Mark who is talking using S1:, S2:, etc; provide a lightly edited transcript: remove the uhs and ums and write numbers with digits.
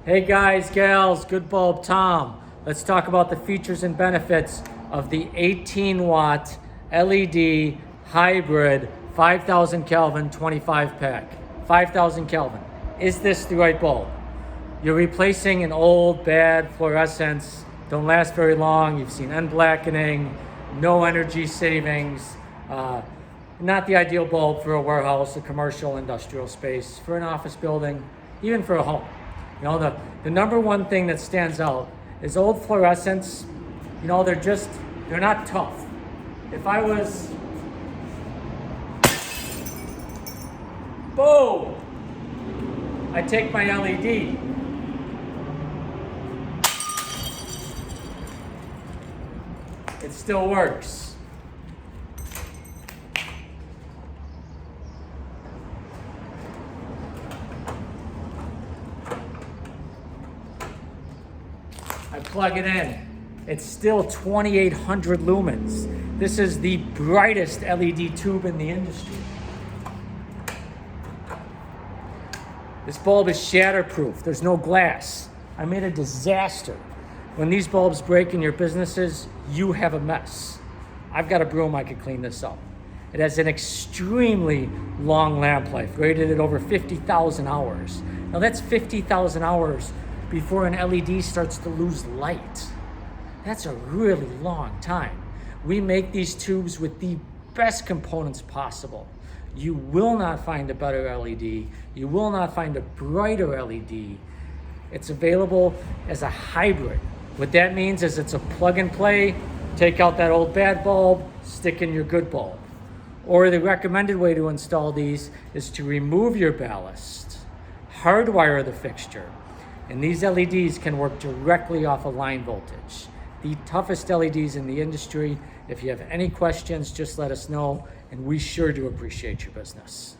S1: Hey guys, gals, Good Bulb Tom. Let's talk about the features and benefits of the 18 watt LED hybrid 5000 Kelvin 25 pack. 5000 Kelvin. Is this the right bulb? You're replacing an old, bad fluorescents. Don't last very long. You've seen end blackening, no energy savings. Not the ideal bulb for a warehouse, a commercial, industrial space, for an office building, even for a home. You know, the number one thing that stands out is old fluorescents. You know, they're not tough. If I was, boom, I take my LED. It still works. I plug it in. It's still 2800 lumens. This is the brightest LED tube in the industry. This bulb is shatterproof. There's no glass. I made a disaster. When these bulbs break in your businesses, you have a mess. I've got a broom, I could clean this up. It has an extremely long lamp life, rated at over 50,000 hours. Now that's 50,000 hours before an LED starts to lose light. That's a really long time. We make these tubes with the best components possible. You will not find a better LED. You will not find a brighter LED. It's available as a hybrid. What that means is it's a plug and play. Take out that old bad bulb, stick in your good bulb. Or the recommended way to install these is to remove your ballast, hardwire the fixture, and these LEDs can work directly off of line voltage. The toughest LEDs in the industry. If you have any questions, just let us know, and we sure do appreciate your business.